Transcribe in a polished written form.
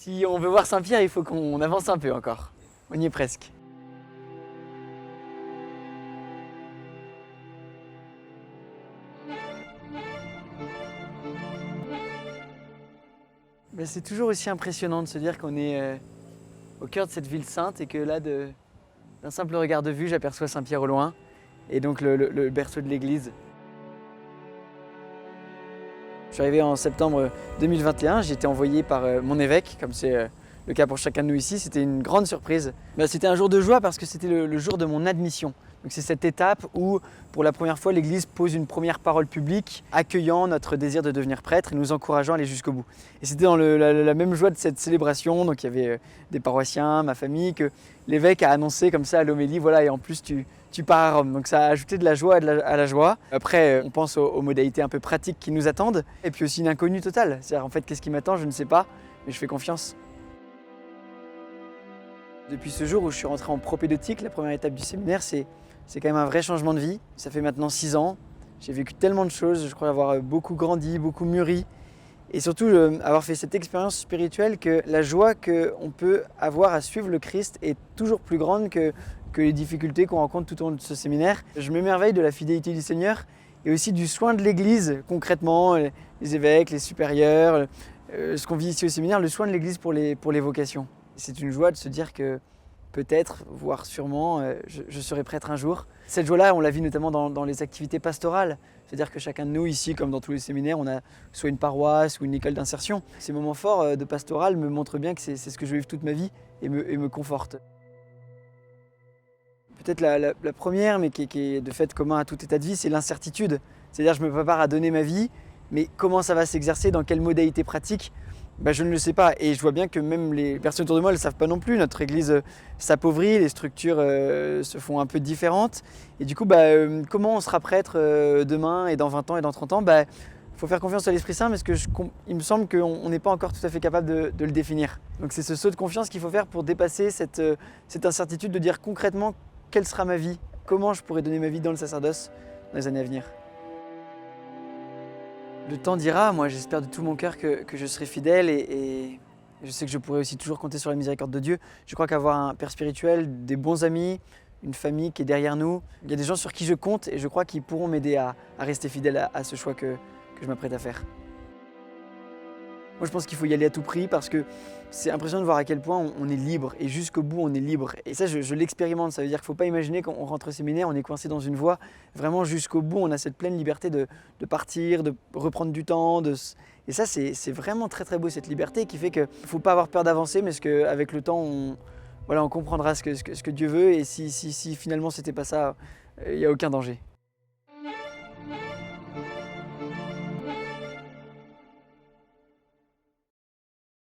Si on veut voir Saint-Pierre, il faut qu'on avance un peu encore. On y est presque. Ben, c'est toujours aussi impressionnant de se dire qu'on est au cœur de cette ville sainte et que là, d'un simple regard de vue, j'aperçois Saint-Pierre au loin et donc le berceau de l'église. Je suis arrivé en septembre 2021, j'ai été envoyé par mon évêque, comme c'est le cas pour chacun de nous ici. C'était une grande surprise. C'était un jour de joie parce que c'était le jour de mon admission. Donc c'est cette étape où, pour la première fois, l'Église pose une première parole publique, accueillant notre désir de devenir prêtre et nous encourageant à aller jusqu'au bout. Et c'était dans la même joie de cette célébration, donc il y avait des paroissiens, ma famille, que l'évêque a annoncé comme ça à l'homélie, voilà, et en plus tu pars à Rome. Donc ça a ajouté de la joie à la joie. Après, on pense aux modalités un peu pratiques qui nous attendent, et puis aussi une inconnue totale. C'est-à-dire, en fait, qu'est-ce qui m'attend, je ne sais pas, mais je fais confiance. Depuis ce jour où je suis rentré en propédeutique, la première étape du séminaire, c'est quand même un vrai changement de vie. Ça fait maintenant 6 ans. J'ai vécu tellement de choses, je crois avoir beaucoup grandi, beaucoup mûri. Et surtout, avoir fait cette expérience spirituelle que la joie qu'on peut avoir à suivre le Christ est toujours plus grande que les difficultés qu'on rencontre tout au long de ce séminaire. Je m'émerveille de la fidélité du Seigneur et aussi du soin de l'Église, concrètement, les évêques, les supérieurs, ce qu'on vit ici au séminaire, le soin de l'Église pour les vocations. C'est une joie de se dire que peut-être, voire sûrement, je serai prêtre un jour. Cette joie-là, on la vit notamment dans les activités pastorales. C'est-à-dire que chacun de nous ici, comme dans tous les séminaires, on a soit une paroisse ou une école d'insertion. Ces moments forts de pastoral me montrent bien que c'est ce que je vais vivre toute ma vie et me confortent. Peut-être la première, mais qui est de fait commun à tout état de vie, c'est l'incertitude. C'est-à-dire que je me prépare à donner ma vie, mais comment ça va s'exercer, dans quelles modalités pratiques, je ne le sais pas. Et je vois bien que même les personnes autour de moi ne le savent pas non plus. Notre église s'appauvrit, les structures se font un peu différentes. Et du coup, comment on sera prêtre demain et dans 20 ans et dans 30 ans, faut faire confiance à l'Esprit Saint, parce il me semble qu'on n'est pas encore tout à fait capable de le définir. Donc c'est ce saut de confiance qu'il faut faire pour dépasser cette incertitude, de dire concrètement quelle sera ma vie, comment je pourrai donner ma vie dans le sacerdoce dans les années à venir. Le temps dira, moi j'espère de tout mon cœur que je serai fidèle et je sais que je pourrai aussi toujours compter sur la miséricorde de Dieu. Je crois qu'avoir un père spirituel, des bons amis, une famille qui est derrière nous, il y a des gens sur qui je compte et je crois qu'ils pourront m'aider à rester fidèle à ce choix que je m'apprête à faire. Moi je pense qu'il faut y aller à tout prix parce que c'est impressionnant de voir à quel point on est libre et jusqu'au bout on est libre. Et ça je l'expérimente, ça veut dire qu'il ne faut pas imaginer quand on rentre au séminaire, on est coincé dans une voie. Vraiment jusqu'au bout on a cette pleine liberté de partir, de reprendre du temps. Et ça c'est vraiment très très beau, cette liberté qui fait qu'il ne faut pas avoir peur d'avancer, mais qu'avec le temps on comprendra ce que Dieu veut, et si finalement c'était pas ça, il n'y a aucun danger.